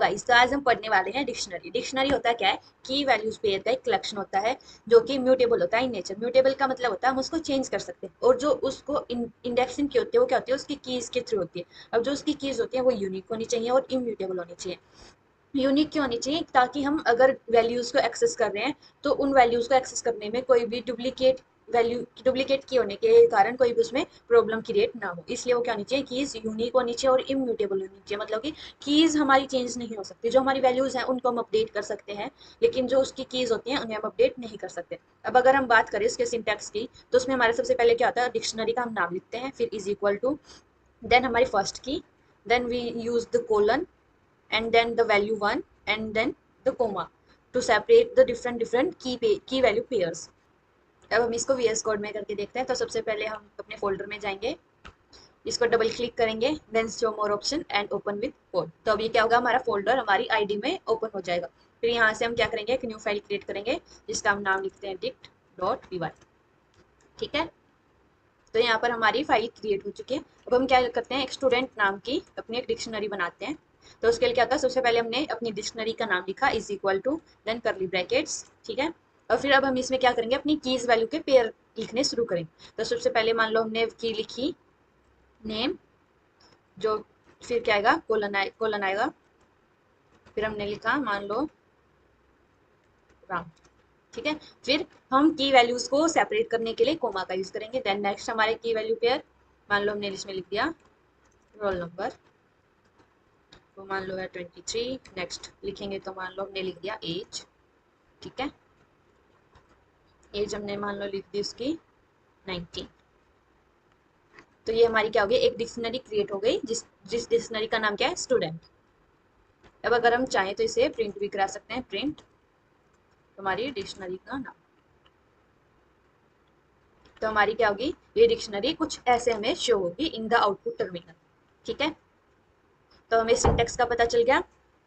Guys, तो आज हम पढ़ने वाले हैं डिक्शनरी। डिक्शनरी होता क्या है? की वैल्यूज पेयर का एक कलेक्शन होता है जो कि म्यूटेबल होता है इन नेचर। म्यूटेबल का मतलब होता है हम उसको चेंज कर सकते हैं, और जो उसको इंडेक्सिंग की होती है वो क्या होती है? उसकी कीज के थ्रू होती है। अब जो उसकी कीज होती है वो यूनिक होनी चाहिए और इम्यूटेबल होनी चाहिए। यूनिक क्यों होनी चाहिए? ताकि हम अगर वैल्यूज को एक्सेस कर रहे हैं तो उन वैल्यूज को एक्सेस करने में कोई भी डुप्लीकेट की होने के कारण कोई भी उसमें प्रॉब्लम क्रिएट ना हो, इसलिए वो क्या होनी चाहिए? कीज यूनिक होनी चाहिए और इम्यूटेबल होनी चाहिए। मतलब कि कीज हमारी चेंज नहीं हो सकती। जो हमारी वैल्यूज हैं उनको हम अपडेट कर सकते हैं, लेकिन जो उसकी कीज होती हैं उन्हें हम अपडेट नहीं कर सकते। अब अगर हम बात करें इसके सिंटैक्स की, तो उसमें हमारे सबसे पहले क्या होता है? डिक्शनरी का हम नाम लिखते हैं, फिर इज इक्वल टू, देन हमारी first key, then we use the colon, and then the value 1, and then the comma to separate the different key value pairs. अब हम इसको VS कोड में करके देखते हैं। तो सबसे पहले हम अपने फोल्डर में जाएंगे, इसको डबल क्लिक करेंगे, then show more option and open with code. तो अभी क्या होगा? हमारा फोल्डर हमारी आईडी में ओपन हो जाएगा। फिर यहाँ से हम क्या करेंगे? एक न्यू फाइल क्रिएट करेंगे जिसका हम नाम लिखते हैं dict.py। ठीक है, तो यहाँ पर हमारी फाइल क्रिएट हो चुकी है। अब हम क्या करते हैं? एक स्टूडेंट नाम की अपनी एक डिक्शनरी बनाते हैं। तो उसके लिए क्या होता है? सबसे पहले हमने अपनी डिक्शनरी का नाम लिखा, is equal to, then curly brackets. ठीक है, और फिर अब हम इसमें क्या करेंगे? अपनी कीज वैल्यू के पेयर लिखने शुरू करेंगे। तो सबसे पहले मान लो हमने की लिखी नेम, जो फिर क्या आएगा? कोलन आएगा। फिर हमने लिखा मान लो राम। ठीक है, फिर हम की वैल्यूज को सेपरेट करने के लिए कोमा का यूज करेंगे। देन नेक्स्ट हमारे की वैल्यू पेयर, मान लो हमने इसमें लिख दिया रोल नंबर, तो मान लो है 23। नेक्स्ट लिखेंगे तो मान लो हमने लिख दिया एज। ठीक है, एज हमने मान लो लिख दी उसकी 19। तो ये हमारी क्या हो गई? एक डिक्शनरी क्रिएट हो गई जिस डिक्शनरी का नाम क्या है? स्टूडेंट। अब अगर हम चाहें तो इसे प्रिंट भी करा सकते हैं, प्रिंट हमारी डिक्शनरी का नाम। तो हमारी क्या होगी? ये डिक्शनरी कुछ ऐसे हमें शो होगी इन द आउटपुट टर्मिनल। ठीक है, तो हमें सिंटेक्स का पता चल गया।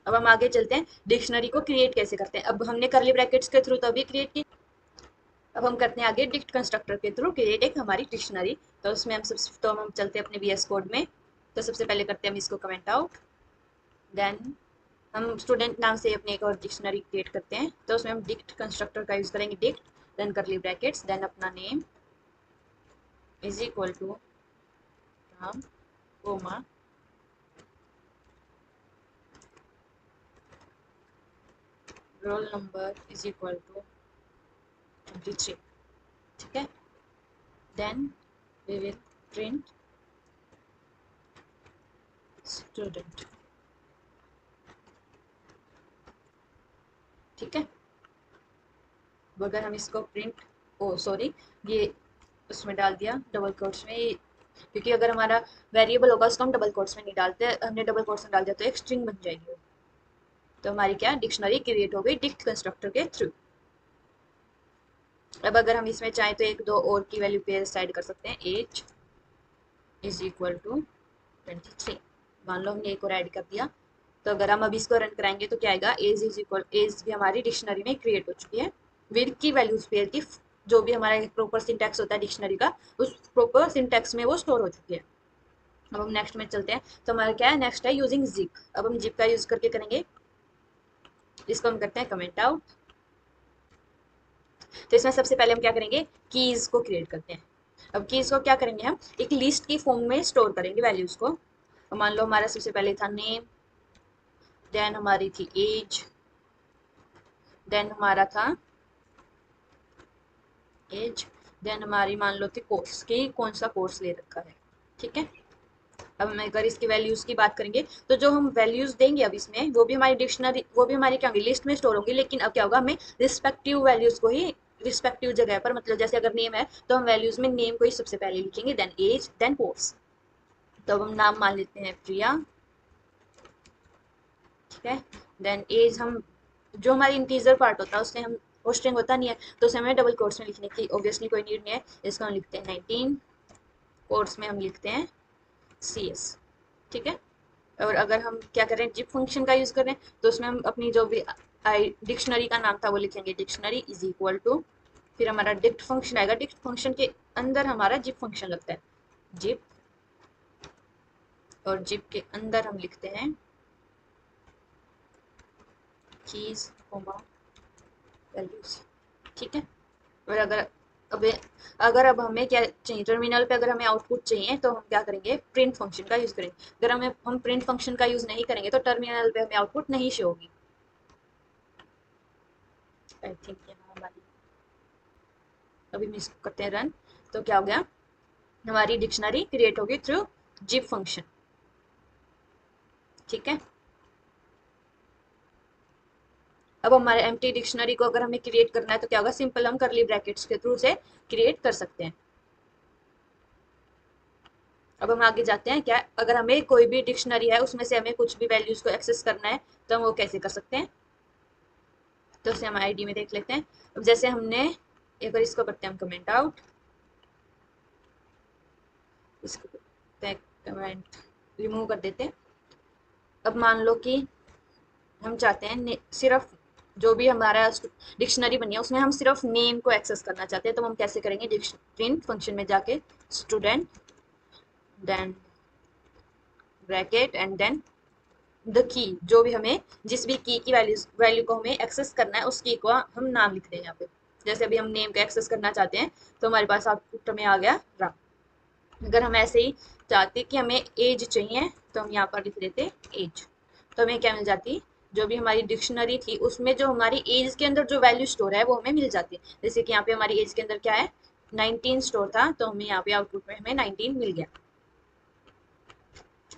अब हम आगे चलते हैं, डिक्शनरी को क्रिएट कैसे करते हैं। अब हमने करली ब्रैकेट्स के थ्रू तो अभी क्रिएट की, अब हम करते हैं आगे डिक्ट कंस्ट्रक्टर के थ्रू क्रिएट एक हमारी डिक्शनरी। तो उसमें हम चलते हैं अपने VS कोड में। तो सबसे पहले करते हैं हम इसको कमेंट आउट, देन हम स्टूडेंट नाम से अपने एक और डिक्शनरी क्रिएट करते हैं। तो उसमें हम डिक्ट कंस्ट्रक्टर का यूज करेंगे, dict, then curly brackets, then अपना नेम इज इक्वल टू नाम comma roll number is equal to 23। ठीक है, then we will print student. ठीक है, अगर हम इसको प्रिंट, ओ सॉरी, ये उसमें डाल दिया डबल कोट्स में, क्योंकि अगर हमारा वेरिएबल होगा उसको हम डबल कोट्स में नहीं डालते, हमने डबल कोट्स में डाल दिया तो एक स्ट्रिंग बन जाएगी। तो हमारी क्या डिक्शनरी क्रिएट हो गई डिक्ट कंस्ट्रक्टर के थ्रू। अब अगर हम इसमें चाहें तो एक दो और की वैल्यू पेयर ऐड कर सकते हैं, एज इज इक्वल टू 23। मान लो हमने एक और ऐड कर दिया। तो अगर हम अब इसको रन कराएंगे तो क्या आएगा? एज भी हमारी डिक्शनरी में क्रिएट हो चुकी है विद की वैल्यूज पेयर की। जो भी हमारा प्रॉपर सिंटैक्स होता है डिक्शनरी का, उस प्रॉपर सिंटैक्स में वो स्टोर हो चुकी है। अब हम नेक्स्ट में चलते हैं। तो हमारा क्या है? नेक्स्ट है यूजिंग जिप। अब हम जिप का यूज करके करेंगे, इसको हम करते हैं कमेंट आउट। तो इसमें सबसे पहले हम क्या करेंगे? कीज को क्रिएट करते हैं। अब कीज को क्या करेंगे? हम एक लिस्ट की फॉर्म में स्टोर करेंगे वैल्यूज को। तो मान लो हमारा सबसे पहले था नेम, देन हमारी थी एज, देन हमारा था एज, देन हमारी मान लो थी कोर्स की, कौन सा कोर्स ले रखा है। ठीक है, अब हम अगर इसकी वैल्यूज की बात करेंगे तो जो हम वैल्यूज देंगे अब इसमें, वो भी हमारी डिक्शनरी, वो भी हमारी क्या होंगी? लिस्ट में स्टोर होंगी। लेकिन अब क्या होगा? हमें रिस्पेक्टिव वैल्यूज को ही रिस्पेक्टिव जगह पर, मतलब जैसे अगर नेम है तो हम वैल्यूज में नेम को ही सबसे पहले लिखेंगे, देन एज, देन कोर्स। तो अब हम नाम मान लेते हैं प्रिया। ठीक है, देन एज हम, जो हमारी इंटीजर पार्ट होता है उससे हम, वो स्ट्रिंग होता नहीं है तो उसे हमें डबल कोट्स में लिखने की ऑब्वियसली कोई नीड नहीं है। इसको हम लिखते हैं 19, कोट्स में हम लिखते हैं CS। ठीक है, और अगर हम क्या करें? जिप फंक्शन का यूज करें तो उसमें हम अपनी जो भी डिक्शनरी का नाम था वो लिखेंगे, डिक्शनरी इज इक्वल टू, फिर हमारा डिक्ट फंक्शन आएगा, डिक्ट फंक्शन के अंदर हमारा जिप फंक्शन लगता है, जिप, और जिप के अंदर हम लिखते हैं कीज कोमा वैल्यूज, ठीक है। और अब अब हमें क्या चाहिए, टर्मिनल पे अगर हमें आउटपुट चाहिए तो हम क्या करेंगे, प्रिंट फंक्शन का यूज करेंगे। अगर हम प्रिंट फंक्शन का यूज नहीं करेंगे तो टर्मिनल पे हमें आउटपुट नहीं शो होगी। आई थिंक यहाँ हमारी, अभी हम इसको करते हैं रन, तो क्या हो गया, हमारी डिक्शनरी क्रिएट होगी थ्रू जिप फंक्शन, ठीक है। अब हमारे एम्प्टी डिक्शनरी को अगर हमें क्रिएट करना है तो क्या होगा, सिंपल हम करली ब्रैकेट्स के थ्रू से क्रिएट कर सकते हैं। अब हम आगे जाते हैं, क्या अगर हमें कोई भी डिक्शनरी है उसमें से हमें कुछ भी वैल्यूज को एक्सेस करना है तो हम वो कैसे कर सकते हैं, तो उसे हम आईडी में देख लेते हैं। अब जैसे हमने एक बार इसको करते हैं हम कमेंट आउट, इसको कमेंट रिमूव कर देते हैं। अब मान लो कि हम चाहते हैं सिर्फ जो भी हमारा डिक्शनरी बनी है उसमें हम सिर्फ नेम को एक्सेस करना चाहते हैं, तो हम कैसे करेंगे, प्रिंट फंक्शन में जाके student then bracket and then the key, जो भी हमें जिस भी की वैल्यू को हमें एक्सेस करना है उस की को हम नाम लिख दें यहाँ पे। जैसे अभी हम नेम को एक्सेस करना चाहते हैं तो हमारे पास आउटपुट में आ गया राम। अगर हम ऐसे ही चाहते कि हमें एज चाहिए तो हम यहाँ पर लिख देते एज, तो हमें क्या मिल जाती, जो भी हमारी डिक्शनरी थी उसमें जो हमारी एज के अंदर जो वैल्यू स्टोर है वो हमें मिल जाती है। जैसे कि यहाँ पे हमारी एज के अंदर क्या है, 19 स्टोर था, तो हमें यहाँ पे आउटपुट में हमें 19 मिल गया,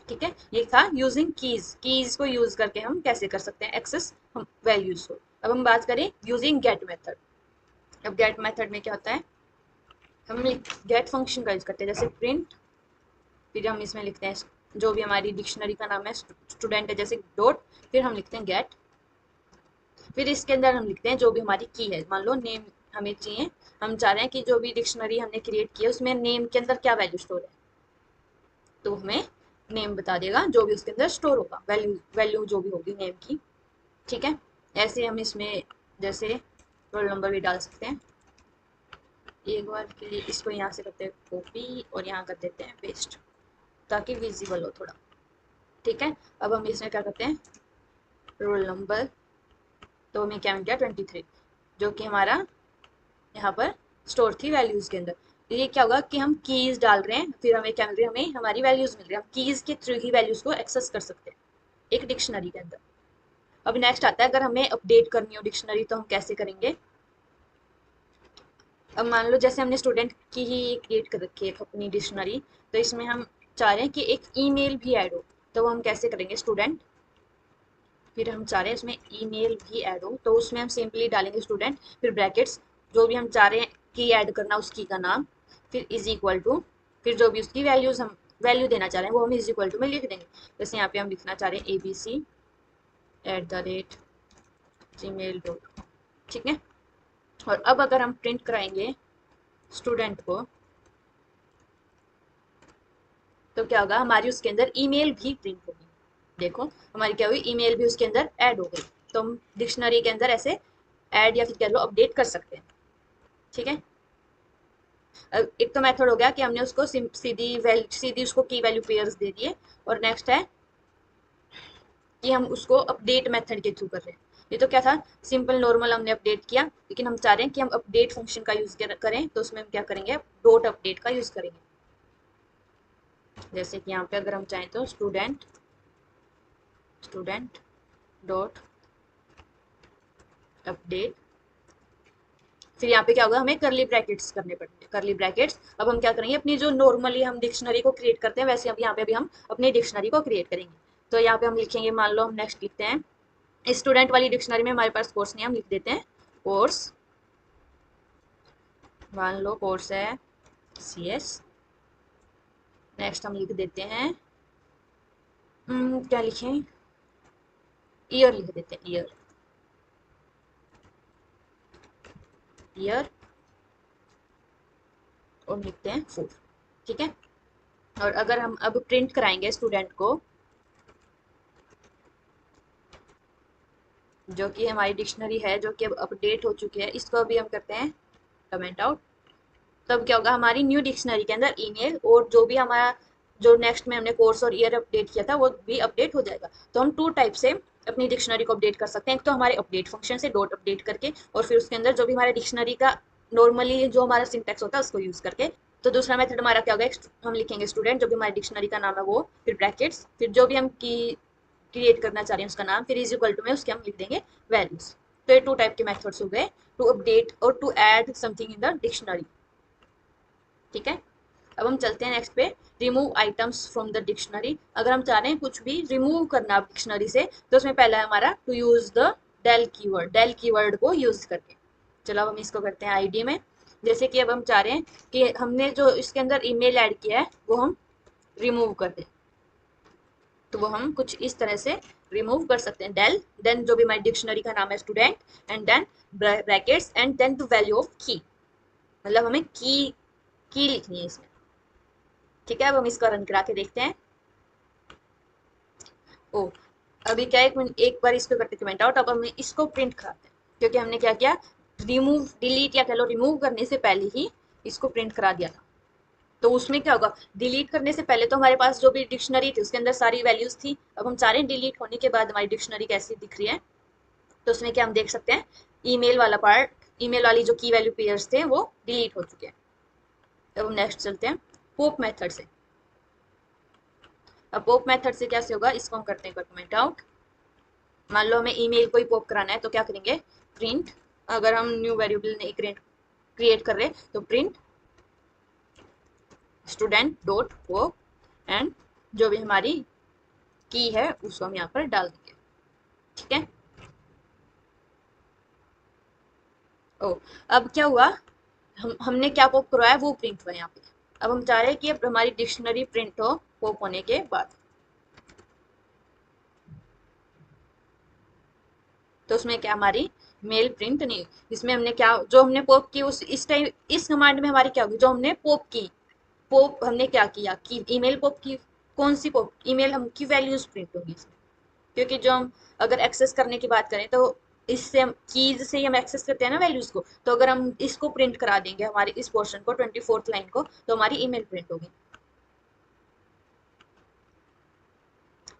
ठीक है। ये था यूजिंग कीज को यूज करके हम कैसे कर सकते हैं एक्सेस हम वैल्यूज को। अब हम बात करें यूजिंग गेट मेथड। अब गेट मेथड में क्या होता है, हम गेट फंक्शन का यूज करते हैं, जैसे प्रिंट, फिर हम इसमें लिखते हैं जो भी हमारी डिक्शनरी का नाम है स्टूडेंट है जैसे डॉट, फिर हम लिखते हैं गेट, फिर इसके अंदर हम लिखते हैं जो भी हमारी की है, मान लो नेम हमें चाहिए, हम चाह रहे हैं कि जो भी डिक्शनरी हमने क्रिएट की है उसमें नेम के अंदर क्या वैल्यू स्टोर है, तो हमें नेम बता देगा जो भी उसके अंदर स्टोर होगा, वैल्यू वैल्यू जो भी होगी नेम की, ठीक है। ऐसे हम इसमें जैसे रोल नंबर भी डाल सकते हैं। एक बार के लिए इसको यहाँ से करते हैं कॉपी और यहाँ कर देते हैं पेस्ट ताकि विजिबल हो थोड़ा, ठीक है। अब हम इसमें क्या करते हैं, रोल नंबर, तो हमें क्या मिल गया 23, जो कि हमारा यहाँ पर स्टोर थी वैल्यूज के अंदर। तो ये क्या होगा कि हम कीज डाल रहे हैं, फिर हमें क्या मिल रही है, हमें हमारी वैल्यूज मिल रही है, हम कीज के थ्रू ही वैल्यूज को एक्सेस कर सकते हैं एक डिक्शनरी के अंदर। अब नेक्स्ट आता है, अगर हमें अपडेट करनी हो डिक्शनरी तो हम कैसे करेंगे। अब मान लो जैसे हमने स्टूडेंट की ही क्रिएट कर रखी है अपनी डिक्शनरी, तो इसमें हम चाह रहे हैं कि एक ईमेल भी ऐड हो, तो वो हम कैसे करेंगे, स्टूडेंट, फिर हम चाह रहे हैं उसमें ईमेल भी ऐड हो, तो उसमें हम सिंपली डालेंगे स्टूडेंट, फिर ब्रैकेट्स, जो भी हम चाह रहे हैं की ऐड करना उस की का नाम, फिर इज इक्वल टू, फिर जो भी उसकी वैल्यूज हम वैल्यू देना चाह रहे हैं वो हम इज इक्वल टू में लिख देंगे। जैसे यहाँ पे हम लिखना चाह रहे हैं abc@gmail.com, ठीक है। और अब अगर हम प्रिंट कराएंगे स्टूडेंट को तो क्या होगा, हमारी उसके अंदर ईमेल भी प्रिंट होगी, देखो हमारी क्या हुई, ईमेल भी उसके अंदर ऐड हो गई। तो हम डिक्शनरी के अंदर ऐसे ऐड या फिर कह लो अपडेट कर सकते हैं, ठीक है। एक तो मेथड हो गया कि हमने उसको सीधी उसको की वैल्यू पेयर्स दे दिए, और नेक्स्ट है कि हम उसको अपडेट मेथड के थ्रू कर रहे हैं। ये तो क्या था, सिंपल नॉर्मल हमने अपडेट किया, लेकिन हम चाह रहे हैं कि हम अपडेट फंक्शन का यूज करें, तो उसमें हम क्या करेंगे, डॉट अपडेट का यूज करेंगे। जैसे कि यहाँ पे अगर हम चाहें तो स्टूडेंट डॉट अपडेट, फिर यहाँ पे क्या होगा, हमें करली ब्रैकेट्स करने पड़ेंगे, करली ब्रैकेट्स। अब हम क्या करेंगे, अपनी जो नॉर्मली हम डिक्शनरी को क्रिएट करते हैं वैसे अब यहाँ पे भी हम अपनी डिक्शनरी को क्रिएट करेंगे। तो यहाँ पे हम लिखेंगे, मान लो हम नेक्स्ट लिखते हैं, स्टूडेंट वाली डिक्शनरी में हमारे पास कोर्स नहीं, हम लिख देते हैं कोर्स, मान लो कोर्स है CS। नेक्स्ट हम लिख देते हैं क्या लिखें, ईयर लिख देते हैं, ईयर और लिखते हैं 4, ठीक है। और अगर हम अब प्रिंट कराएंगे स्टूडेंट को, जो कि हमारी डिक्शनरी है जो कि अब अपडेट हो चुकी है, इसको अभी हम करते हैं कमेंट आउट, तब क्या होगा, हमारी न्यू डिक्शनरी के अंदर ईमेल और जो भी हमारा जो नेक्स्ट में हमने कोर्स और ईयर अपडेट किया था वो भी अपडेट हो जाएगा। तो हम टू टाइप से अपनी डिक्शनरी को अपडेट कर सकते हैं। एक तो हमारे अपडेट फंक्शन से डॉट अपडेट करके, और फिर उसके अंदर जो भी हमारे डिक्शनरी का नॉर्मली जो हमारा सिंटेक्स होता है उसको यूज करके। तो दूसरा मेथड हमारा क्या होगा, हम लिखेंगे स्टूडेंट, जो भी हमारी डिक्शनरी का नाम है वो, फिर ब्रैकेट्स, फिर जो भी हम की क्रिएट करना चाह रहे हैं उसका नाम, फिर इज इक्वल टू में उसके हम लिख देंगे वैल्यूज। तो ये 2 टाइप के मेथड्स हो गए, टू अपडेट और to add something in the dictionary. ठीक है, अब हम चलते हैं नेक्स्ट पे, remove items from the dictionary. अगर हम चाह रहे हैं कुछ भी रिमूव करना डिक्शनरी से, तो उसमें पहला है हमारा to use the del keyword, del keyword को यूज करके। चलो अब हम इसको करते हैं आईडी में। जैसे कि अब हम चाह रहे हैं कि हमने जो इसके अंदर ईमेल ऐड किया है वो हम रिमूव कर दें, तो वो हम कुछ इस तरह से रिमूव कर सकते हैं। डेल, देन जो भी हमारी डिक्शनरी का नाम है student, and then brackets, and then the value of key, मतलब हमें की लिखनी है इसमें। ठीक है, अब हम इसका रन करा के देखते हैं। ओ, अभी क्या है, एक बार इसको करते कमेंट आउट। अब हम इसको प्रिंट कराते हैं, क्योंकि हमने क्या किया, रिमूव, डिलीट या कह लो रिमूव करने से पहले ही इसको प्रिंट करा दिया था। तो उसमें क्या होगा, डिलीट करने से पहले तो हमारे पास जो भी डिक्शनरी थी उसके अंदर सारी वैल्यूज थी। अब हम सारे डिलीट होने के बाद हमारी डिक्शनरी कैसी दिख रही है, तो उसमें क्या हम देख सकते हैं, ईमेल वाला पार्ट, ईमेल वाली जो की वैल्यू पेयर्स थे वो डिलीट हो चुके हैं। अब हम नेक्स्ट चलते हैं पोप मेथड से। अब पोप मेथड से कैसे होगा, इसको हम करते हैं कमेंट आउट। मान लो हमें ईमेल को ही पॉप कराना है, तो क्या करेंगे, प्रिंट, अगर हम न्यू वेरिएबल नहीं क्रिएट कर रहे तो print student dot pop, and जो भी हमारी की है उसको हम यहाँ पर डाल देंगे। ठीक है, ओ, अब क्या हुआ, हमने क्या पॉप करवाया वो प्रिंट हुआ यहाँ पे। अब हम चाह रहे हैं कि अब हमारी डिक्शनरी प्रिंट हो पॉप होने के बाद, तो उसमें क्या हमारी मेल प्रिंट नहीं, इसमें हमने क्या जो हमने पॉप की उस इस टाइम इस कमांड में हमारी क्या होगी, जो हमने पॉप की, पॉप हमने क्या किया कि ईमेल पॉप की, कौन सी पॉप, ईमेल हम की वैल्यूज प्रिंट होगी इसमें। क्योंकि जो हम अगर एक्सेस करने की बात करें तो इससे हम कीज से ही हम एक्सेस करते हैं ना वैल्यूज को, तो अगर हम इसको प्रिंट करा देंगे हमारे इस पोर्शन को 24th लाइन को, तो हमारी ईमेल प्रिंट होगी।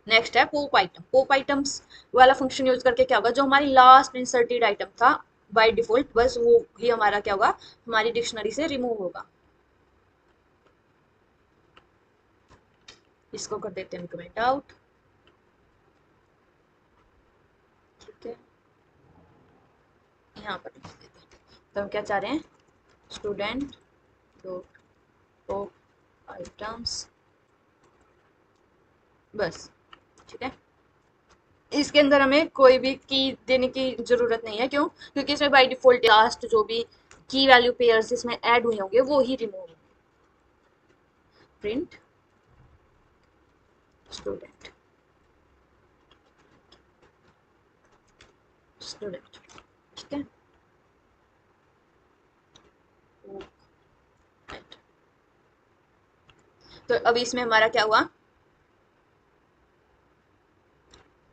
नेक्स्ट है पोप आइटम। पोप आइटम्स वाला फंक्शन यूज करके क्या होगा, जो हमारी लास्ट इंसर्टेड आइटम था बाय डिफॉल्ट, बस वो ही हमारा क्या होगा, हमारी डिक्शनरी से रिमूव होगा। इसको कर देते हैं कमेंट आउट। ठीक है, यहाँ पर लिख देते हैं। तो हम क्या चाह रहे हैं, स्टूडेंट डॉट पोप आइटम्स, बस। ठीक है, इसके अंदर हमें कोई भी की देने की जरूरत नहीं है, क्यों, क्योंकि इसमें बाय डिफॉल्ट लास्ट जो भी की वैल्यू पेयर्स इसमें ऐड हुए होंगे वो ही रिमूव होंगे। Print student, student. ठीक है, तो अब इसमें हमारा क्या हुआ,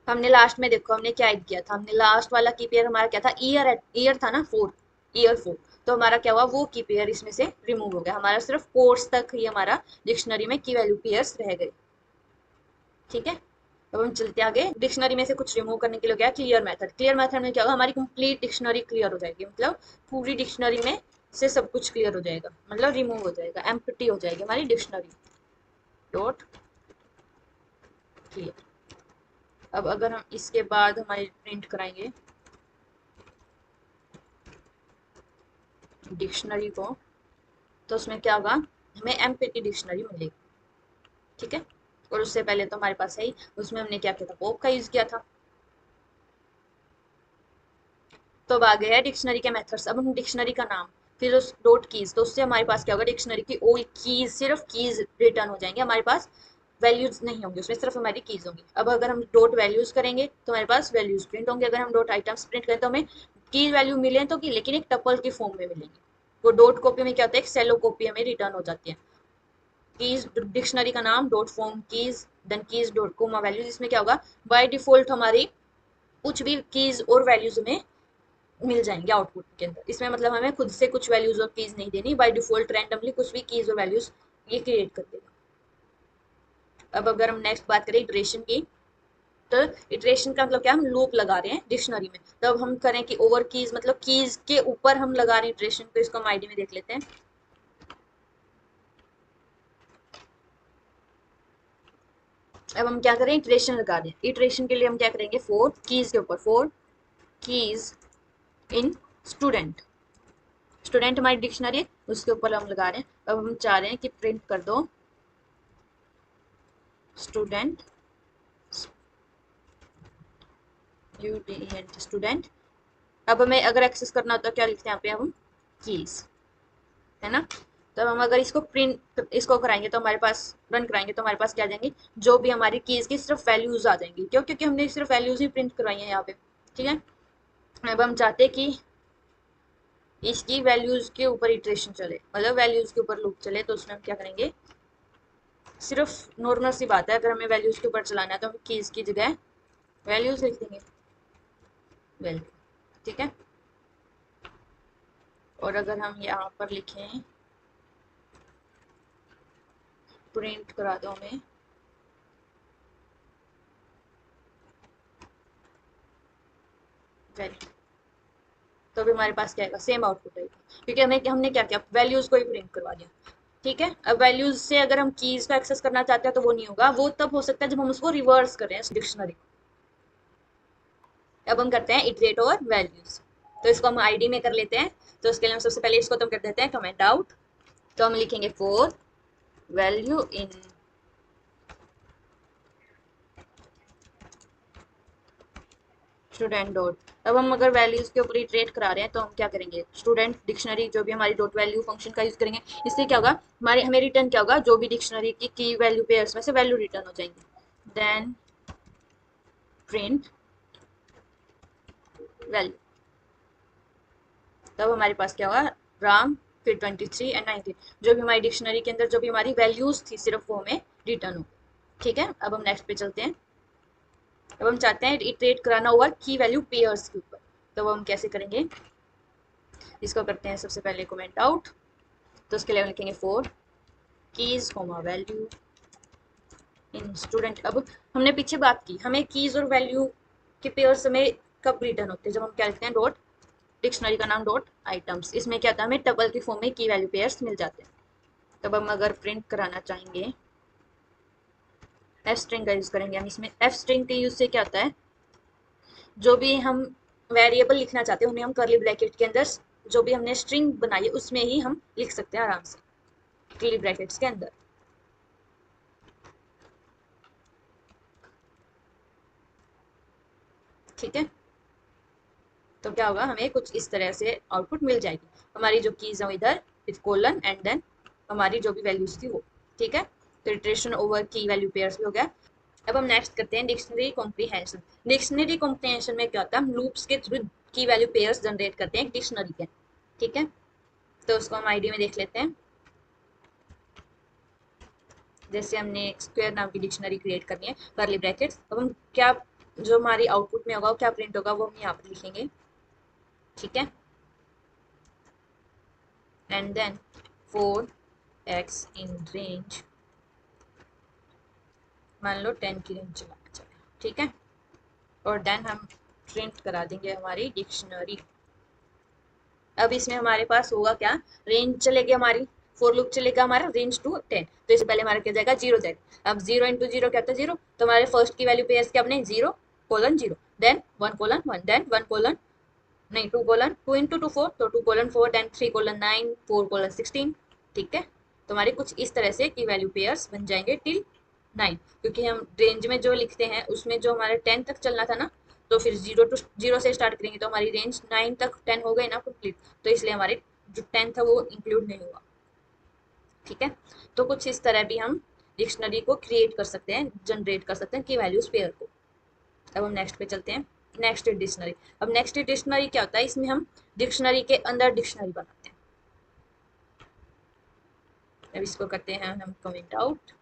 हमने लास्ट में देखो हमने क्या ऐड किया था, हमने लास्ट वाला की पेयर हमारा क्या था, ईयर, ईयर था ना 4, ईयर 4। तो हमारा क्या हुआ, वो की पेयर इसमें से रिमूव हो गया, हमारा सिर्फ कोर्स तक ही हमारा डिक्शनरी में की वैल्यू पेयर्स रह गए। ठीक है, अब हम चलते आगे। डिक्शनरी में से कुछ रिमूव करने के लिए क्या, क्लियर मेथड। क्लियर मेथड में क्या होगा, हमारी कंप्लीट डिक्शनरी क्लियर हो जाएगी, मतलब पूरी डिक्शनरी में से सब कुछ क्लियर हो जाएगा, मतलब रिमूव हो जाएगा, एम्प्टी हो जाएगी हमारी डिक्शनरी। Dot clear. अब अगर हम इसके बाद हमारी प्रिंट कराएंगे डिक्शनरी को, तो उसमें क्या होगा, हमें एम्प्टी डिक्शनरी मिलेगी। ठीक है, और उससे पहले तो हमारे पास है ही, उसमें हमने क्या किया था, पॉप का यूज किया था। तो अब आ गया है डिक्शनरी के मेथड्स। अब हम डिक्शनरी का नाम, फिर उस डॉट कीज, तो उससे हमारे पास क्या होगा, डिक्शनरी की ओल्ड कीज, सिर्फ कीज रिटर्न हो जाएंगे, हमारे पास वैल्यूज नहीं होंगे उसमें, सिर्फ हमारी कीज होंगी। अब अगर हम डॉट वैल्यूज करेंगे तो हमारे पास वैल्यूज प्रिंट होंगे, अगर हम डॉट आइटम्स प्रिंट करें तो हमें की वैल्यू मिले तो की, लेकिन एक टपल की फॉर्म में मिलेंगे। वो डॉट कॉपी में क्या होता है, एक सेलो कॉपी हमें रिटर्न हो जाती है। कीज डिक्शनरी का नाम dot from keys, then keys dot comma values, इसमें क्या होगा, बाय डिफॉल्ट हमारी कुछ भी कीज और वैल्यूज में मिल जाएंगे आउटपुट के अंदर। इसमें मतलब हमें खुद से कुछ वैल्यूज और कीज नहीं देनी, बाय डिफॉल्ट रैंडमली कुछ भी कीज और वैल्यूज ये क्रिएट कर देगा। अब अगर हम नेक्स्ट बात करें इटरेशन की, तो इटरेशन का मतलब क्या, हम लूप लगा रहे हैं डिक्शनरी में। तो अब हम करें कि ओवर कीज मतलब कीज के ऊपर हम लगा रहे हैं इटरेशन, तो इसको हम आईडी में देख लेते हैं। अब हम क्या करें, इटरेशन लगा दें। इटरेशन के लिए हम क्या करेंगे, फोर कीज के ऊपर, फोर कीज इन स्टूडेंट, स्टूडेंट हमारी डिक्शनरी है, उसके ऊपर हम लगा रहे हैं। अब हम चाह रहे हैं कि प्रिंट कर दो स्टूडेंट, UDENT स्टूडेंट। अब हमें अगर एक्सेस करना होता है क्या लिखते हैं यहाँ पे हम, कीज, है ना। तो हम अगर इसको प्रिंट, इसको कराएंगे तो हमारे पास, रन कराएंगे तो हमारे पास क्या आ जाएंगे, जो भी हमारी कीज की सिर्फ वैल्यूज आ जाएंगी। क्यों, क्योंकि हमने सिर्फ वैल्यूज ही प्रिंट करवाई है यहाँ पे, ठीक है। अब हम चाहते हैं कि इसकी वैल्यूज के ऊपर इटरेशन चले, मतलब वैल्यूज के ऊपर लूप चले, तो उसमें हम क्या करेंगे, सिर्फ नॉर्मल सी बात है, अगर हमें वैल्यूज के ऊपर चलाना है तो हम कीज की जगह वैल्यूज लिख देंगे, वैल्यू, ठीक है। और अगर हम यहाँ पर लिखें प्रिंट करा दो हमें वैल्यू, तो भी हमारे पास क्या आएगा, सेम आउटपुट आएगा, क्योंकि हमें हमने क्या किया, वैल्यूज को ही प्रिंट करवा दिया, ठीक है। अब वैल्यूज से अगर हम कीज को एक्सेस करना चाहते हैं तो वो नहीं होगा, वो तब हो सकता है जब हम उसको रिवर्स करें इस डिक्शनरी को। अब हम करते हैं इटरेट ओवर वैल्यूज, तो इसको हम आईडी में कर लेते हैं। तो उसके लिए हम सबसे पहले इसको तो हम कर देते हैं कमेंट आउट, तो हम लिखेंगे four value in student dot. अब हम अगर वैल्यूज के ऊपर इटरेट करा रहे हैं तो हम क्या करेंगे, स्टूडेंट डिक्शनरी जो भी हमारी डॉट वैल्यू फंक्शन का यूज करेंगे। इससे क्या होगा, हमारे हमें रिटर्न क्या होगा, जो भी डिक्शनरी की वैल्यू पेयर्स में से वैल्यू रिटर्न हो जाएंगी। देन प्रिंट वैल्यू, तब हमारे पास क्या होगा, राम, फिर 23 एंड 19, जो भी हमारी डिक्शनरी के अंदर जो भी हमारी वैल्यूज थी सिर्फ वो हमें रिटर्न हो, ठीक है। अब हम नेक्स्ट पे चलते हैं। अब हम चाहते हैं इटरेट कराना हुआ की वैल्यू पेयर्स के ऊपर, तो वो हम कैसे करेंगे, इसको करते हैं सबसे पहले कमेंट आउट, तो उसके लिए हम लिखेंगे for keys comma value in student. अब हमने पीछे बात की, हमें कीज और वैल्यू के पेयर्स हमें कब रिटर्न होते हैं, जब हम क्या लिखते हैं, डॉट डिक्शनरी का नाम डॉट आइटम्स, इसमें क्या था, हमें टपल के फॉर्म में की वैल्यू पेयर्स मिल जाते हैं। तब हम अगर प्रिंट कराना चाहेंगे, एफ स्ट्रिंग का यूज करेंगे हम इसमें। एफ स्ट्रिंग के यूज से क्या होता है, जो भी हम वेरिएबल लिखना चाहते हैं उन्हें हम करली ब्रैकेट के अंदर, जो भी हमने स्ट्रिंग बनाई है उसमें ही हम लिख सकते हैं आराम से, करली ब्रैकेट्स के अंदर, ठीक है। तो क्या होगा, हमें कुछ इस तरह से आउटपुट मिल जाएगी, हमारी जो कीज है इधर विथ कोलन एंड देन हमारी जो भी वैल्यूज थी वो, ठीक है। तो इटरेशन ओवर की वैल्यू पेयर्स भी हो गया। अब हम नेक्स्ट करते हैं डिक्शनरी कॉम्प्रीहेंशन। डिक्शनरी कॉम्प्रीहेंशन में क्या होता है, हम लूप्स के थ्रू की वैल्यू पेयर्स जनरेट करते हैं डिक्शनरी के, ठीक है। तो उसको हम आईडी में देख लेते हैं। जैसे हमने स्क्वायर नाम की डिक्शनरी क्रिएट करनी है, करली ब्रैकेट्स। अब हम क्या, जो हमारी आउटपुट में होगा क्या प्रिंट होगा वो हम यहाँ पर लिखेंगे, ठीक है। And then 4x in range, मान लो 10 की रेंज चलाना चाहिए, ठीक है। और देन हम प्रिंट करा देंगे हमारी डिक्शनरी। अब इसमें हमारे पास होगा क्या, रेंज चलेगी हमारी, फोर लूप चलेगा हमारा रेंज टू 10, तो इससे पहले हमारा क्या जाएगा, जीरो जाएगा। अब जीरो इंटू जीरो क्या होता है, जीरो, तो हमारे फर्स्ट की वैल्यू पेयर्स क्या अपने, zero colon zero, then one colon one, then one colon, नहीं two colon, two into two four, तो two colon four, then three colon nine, four colon 16, ठीक है। तो हमारे कुछ इस तरह से की वैल्यू पेयर्स बन जाएंगे टिल 9, क्योंकि हम रेंज में जो लिखते हैं उसमें जो हमारे 10 तक चलना था ना, तो फिर जीरो टू जीरो से स्टार्ट करेंगे तो हमारी रेंज 9 तक 10 हो गई ना कंप्लीट, तो इसलिए हमारे जो 10 था वो इंक्लूड नहीं हुआ, ठीक है। तो कुछ इस तरह भी हम डिक्शनरी को क्रिएट कर सकते हैं, जनरेट कर सकते हैं की वैल्यूज पेयर को। अब हम नेक्स्ट पे चलते हैं, नेक्स्ट डिक्शनरी। अब नेक्स्ट डिक्शनरी क्या होता है, इसमें हम डिक्शनरी के अंदर डिक्शनरी बनाते हैं। अब इसको करते हैं हम कमेंट आउट।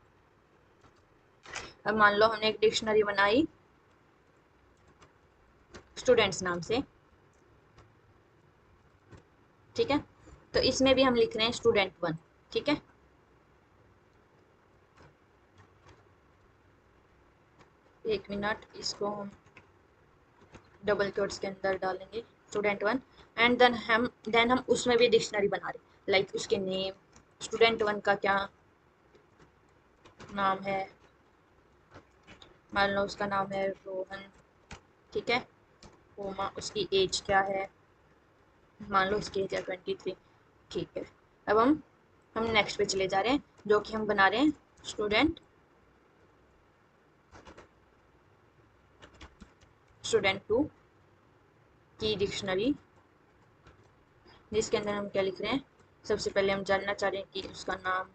अब मान लो हमने एक डिक्शनरी बनाई स्टूडेंट्स नाम से, ठीक है। तो इसमें भी हम लिख रहे हैं स्टूडेंट वन, ठीक है। एक मिनट, इसको हम डबल कोट्स के अंदर डालेंगे स्टूडेंट वन, एंड देन हम उसमें भी डिक्शनरी बना रहे, लाइक उसके नेम, स्टूडेंट वन का क्या नाम है, मान लो उसका नाम है रोहन, ठीक है। कोमा उसकी एज क्या है, मान लो उसकी एज है 23, ठीक है। अब हम नेक्स्ट पे चले जा रहे हैं, जो कि हम बना रहे हैं स्टूडेंट टू की डिक्शनरी, जिसके अंदर हम क्या लिख रहे हैं, सबसे पहले हम जानना चाह रहे हैं कि उसका नाम,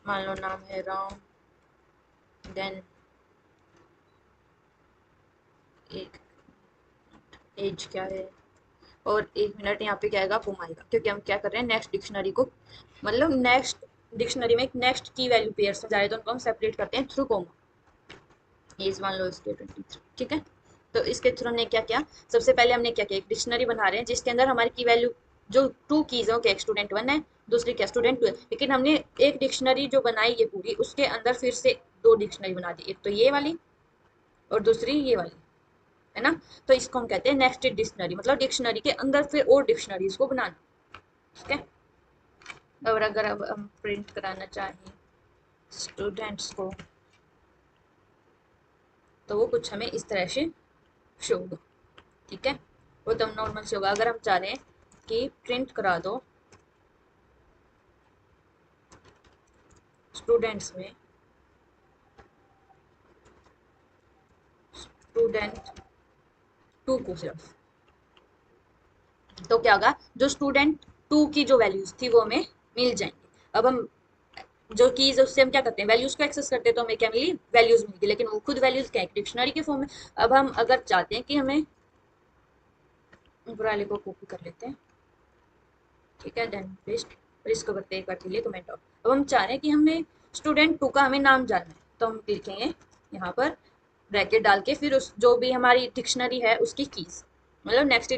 मान लो नाम है राम, देन एक एज क्या है, और एक मिनट यहाँ पे क्या आएगा, कोमा आएगा, क्योंकि हम क्या कर रहे हैं, नेक्स्ट डिक्शनरी को, मतलब नेक्स्ट डिक्शनरी में एक नेक्स्ट की वैल्यू पेयर्स में जा रहे हैं, तो उनको हम सेपरेट करते हैं थ्रू कोमा। एज मान लो इसके 23, ठीक है। तो इसके थ्रू हमने क्या किया, सबसे पहले हमने क्या किया, एक डिक्शनरी बना रहे हैं जिसके अंदर हमारी की वैल्यू जो टू कीज है, क्या स्टूडेंट वन है, दूसरी क्या स्टूडेंट टू है, लेकिन हमने एक डिक्शनरी जो बनाई ये पूरी, उसके अंदर फिर से दो डिक्शनरी बना दी, एक तो ये वाली और दूसरी ये वाली, है ना। तो इसको हम कहते हैं नेक्स्ट डिक्शनरी, मतलब डिक्शनरी के अंदर फिर और डिक्शनरीज को बनाना, ठीक है। और अगर अब हम प्रिंट कराना चाहें स्टूडेंट्स को, तो वो कुछ हमें इस तरह से शो होगा, ठीक है। वो तो हम नॉर्मल से होगा। अगर हम चाह रहे हैं कि प्रिंट करा दो स्टूडेंट्स में स्टूडेंट टू को सिर्फ, तो क्या होगा, जो स्टूडेंट टू की जो वैल्यूज थी वो हमें मिल जाएंगी। अब हम जो कीज है उससे हम क्या करते हैं, वैल्यूज को एक्सेस करते हैं, तो हमें क्या मिली, वैल्यूज मिलेगी, लेकिन वो खुद वैल्यूज क्या है, डिक्शनरी के फॉर्म में। अब हम अगर चाहते हैं कि हमें ऊपर वाले को कॉपी कर लेते हैं, ठीक है, देन पेस्ट, और इसको करते हैं एक बार के लिए कमेंट आउट। अब हम चाह रहे हैं कि हमें स्टूडेंट टू का हमें नाम जानना है, तो हम लिखेंगे यहाँ पर ब्रैकेट डाल के, फिर उस जो भी हमारी डिक्शनरी है उसकी कीज, मतलब नेक्स्ट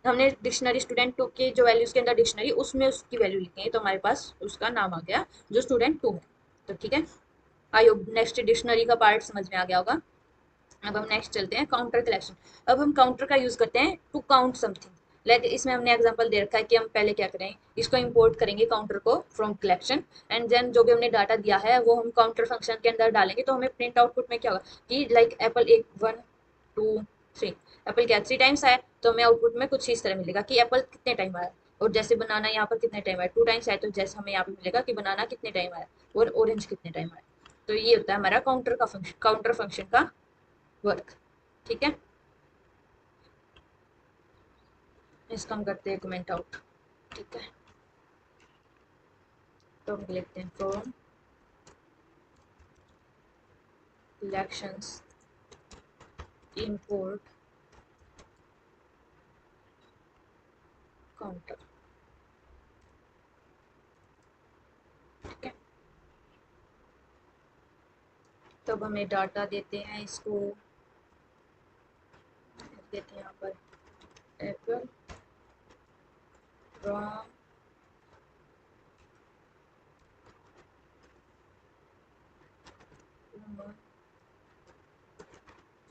हमने डिक्शनरी स्टूडेंट टू के जो वैल्यूज के अंदर डिक्शनरी, उसमें उसकी वैल्यू लिखेंगे, तो हमारे पास उसका नाम आ गया जो स्टूडेंट टू है। तो ठीक है, आई होप नेक्स्ट डिक्शनरी का पार्ट समझ में आ गया होगा। अब हम नेक्स्ट चलते हैं काउंटर कलेक्शन। अब हम काउंटर का यूज करते हैं टू काउंट समथिंग, लाइक इसमें हमने एग्जांपल दे रखा है कि हम पहले क्या करें, इसको इंपोर्ट करेंगे काउंटर को फ्रॉम कलेक्शन, एंड देन जो भी हमने डाटा दिया है वो हम काउंटर फंक्शन के अंदर डालेंगे, तो हमें प्रिंट आउटपुट में क्या होगा कि लाइक एप्पल एक 1 2 3, एप्पल क्या 3 टाइम्स आया, तो हमें आउटपुट में कुछ इस तरह मिलेगा कि एप्पल कितने टाइम आया, और जैसे बनाना यहाँ पर कितने टाइम आया, 2 टाइम्स आया, तो जैसे हमें यहाँ पे मिलेगा कि बनाना कितने टाइम आया और ऑरेंज कितने टाइम आया। तो ये होता है हमारा काउंटर फंक्शन का वर्क, ठीक है। इसका हम करते हैं कमेंट आउट, ठीक है। तो हम लिखते हैं फ्रॉम इलेक्शंस इंपोर्ट काउंटर, ठीक है। तब हमें डाटा देते हैं, इसको देते हैं यहाँ पर एप्पल फ्रॉम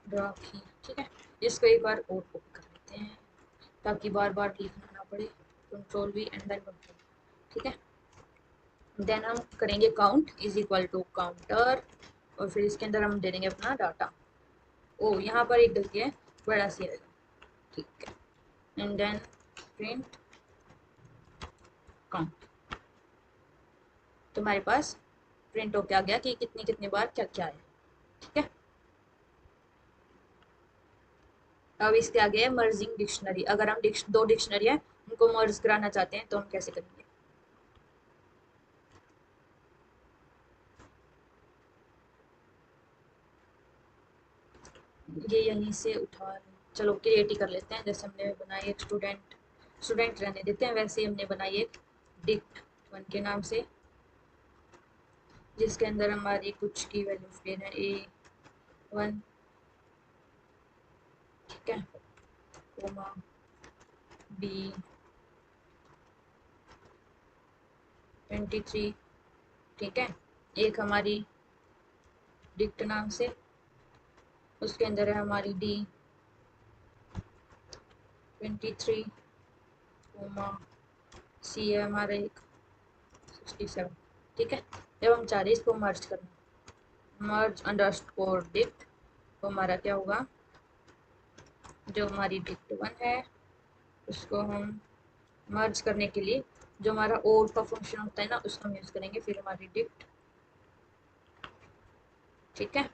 राखी, ठीक है। इसको एक बार और कॉपी कर लेते हैं ताकि बार बार लिखना ना पड़े, control V and then control, ठीक है। देन हम करेंगे count is equal to counter, और फिर इसके अंदर हम दे देंगे अपना डाटा। ओ यहाँ पर एक गलती है, बड़ा सी आएगा, ठीक है, एंड देन प्रिंट काउंट, तुम्हारे पास प्रिंट होके आ गया कि कितनी कितनी बार क्या क्या है, ठीक है। अब इसके आगे है मर्जिंग डिक्शनरी। अगर हम दो डिक्शनरी है उनको मर्ज कराना चाहते हैं तो हम कैसे करेंगे, ये यहीं से उठा, चलो क्रिएट ही कर लेते हैं, जैसे हमने बनाई एक स्टूडेंट, स्टूडेंट रहने देते हैं, वैसे ही हमने बनाई एक डिक्ट वन के नाम से, जिसके अंदर हमारी कुछ की वैल्यूज देना है A1, ठीक है, कोमा B23, ठीक है, एक हमारी डिक्ट नाम से, उसके अंदर है हमारी D23, C है हमारा एक 67। ठीक है, जब हम चाह रहे इसको मर्ज करना, मर्ज अंडरस्कोर डिक्ट, तो हमारा क्या होगा, जो हमारी डिक्ट1 है उसको हम मर्ज करने के लिए जो हमारा और का फंक्शन होता है ना, उसको हम यूज करेंगे, फिर हमारी डिक्ट। ठीक है,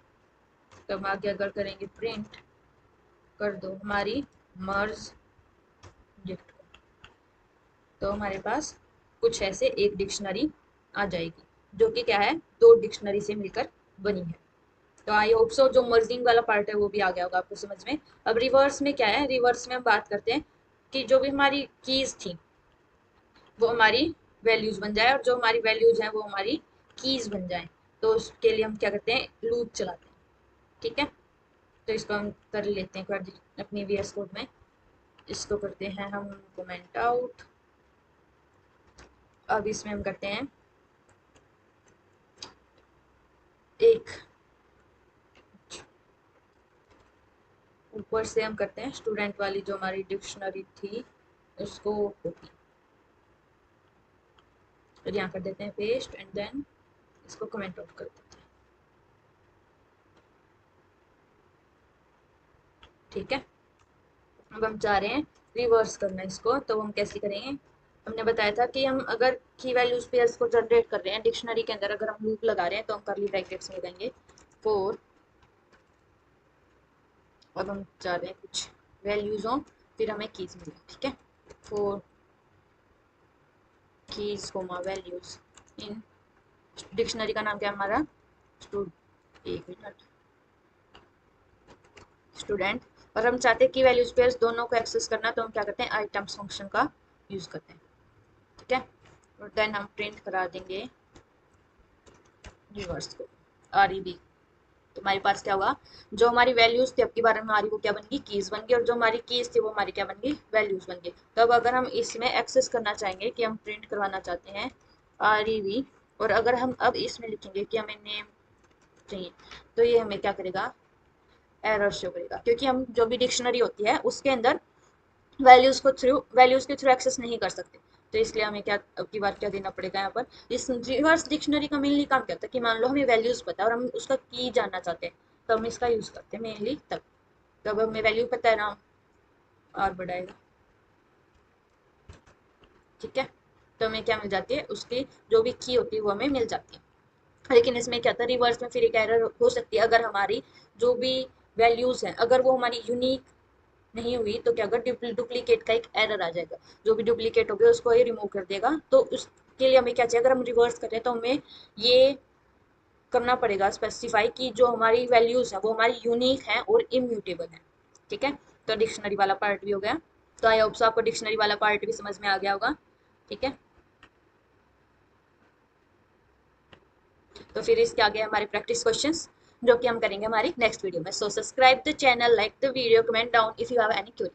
तो हम आगे अगर करेंगे प्रिंट कर दो हमारी मर्ज डिक्ट, तो हमारे पास कुछ ऐसे एक डिक्शनरी आ जाएगी, जो कि क्या है, दो डिक्शनरी से मिलकर बनी है। तो आई होप सो जो मर्जिंग वाला पार्ट है वो भी आ गया होगा आपको समझ में। अब रिवर्स में क्या है, रिवर्स में हम बात करते हैं कि जो भी हमारी कीज थी वो हमारी वैल्यूज बन जाए, और जो हमारी वैल्यूज हैं वो हमारी कीज बन जाए। तो उसके लिए हम क्या करते हैं, लूप चलाते हैं। ठीक है, तो इसको हम कर लेते हैं अपनी VS कोड में। इसको करते हैं हम कमेंट आउट। अब इसमें हम करते हैं एक, ऊपर से हम करते हैं स्टूडेंट वाली जो हमारी डिक्शनरी थी उसको कॉपी, और यहाँ कर देते हैं पेस्ट, एंड देन इसको कमेंट आउट कर देते हैं। ठीक है, अब हम चाह रहे हैं रिवर्स करना इसको, तो हम कैसे करेंगे, हमने बताया था कि हम अगर की वैल्यूज पेयर्स को जनरेट कर रहे हैं डिक्शनरी के अंदर, अगर हम लूप लगा रहे हैं तो हम करली ब्रैकेट्स में लगाएंगे फॉर, अब हम चाह रहे हैं कुछ वैल्यूज हो फिर हमें कीज मिले। ठीक है, for keys comma values in, dictionary का नाम क्या है हमारा, एक मिनट, स्टूडेंट, और हम चाहते हैं कि वैल्यूज पेयर्स दोनों को एक्सेस करना, तो हम क्या करते हैं, आइटम्स फंक्शन का यूज करते हैं। ठीक है, और देन हम प्रिंट करा देंगे रिवर्स को REB। तो हमारे पास क्या होगा, जो हमारी वैल्यूज थी अब की बार में हमारी वो क्या बन गई, कीज बन गई, और जो हमारी कीज थी वो हमारी क्या बन गई, वैल्यूज बन गई। तो अब अगर हम इसमें एक्सेस करना चाहेंगे कि हम प्रिंट करवाना चाहते हैं REB, और अगर हम अब इसमें लिखेंगे कि हमें नेम चाहिए, तो ये हमें क्या करेगा, एरर शो करेगा, क्योंकि हम जो भी डिक्शनरी होती है उसके अंदर वैल्यूज के थ्रू एक्सेस नहीं कर सकते। तो इसलिए हमें क्या अब की बार क्या देना पड़ेगा, यहाँ पर इस रिवर्स डिक्शनरी का मेनली काम क्या होता है कि मान लो हमें वैल्यूज पता है और हम उसका की जानना चाहते हैं, तो हम इसका यूज करते हैं मेनली तब, जब हमें वैल्यू पता है ना, और बढ़ाएगा। ठीक है, तो हमें क्या मिल जाती है, उसकी जो भी की होती है वो हमें मिल जाती है। लेकिन इसमें क्या था, रिवर्स में फिर एक एरर हो सकती है, अगर हमारी जो भी वैल्यूज हैं अगर वो हमारी यूनिक नहीं हुई, तो क्या होगा, डुप्लीकेट का एक एरर आ जाएगा, जो भी डुप्लीकेट हो गया उसको ये रिमूव कर देगा। तो उसके लिए हमें क्या चाहिए, अगर हम रिवर्स करें तो हमें ये करना पड़ेगा स्पेसिफाई कि जो हमारी वैल्यूज है वो हमारी यूनिक है और इम्यूटेबल है। ठीक है, तो डिक्शनरी वाला पार्ट भी हो गया। तो आई होप सो आपको डिक्शनरी वाला पार्ट भी समझ में आ गया होगा। ठीक है, तो फिर इसके आगे हमारे प्रैक्टिस क्वेश्चंस जो कि हम करेंगे हमारी नेक्स्ट वीडियो में। So subscribe the channel, like the video, comment down if you have any query.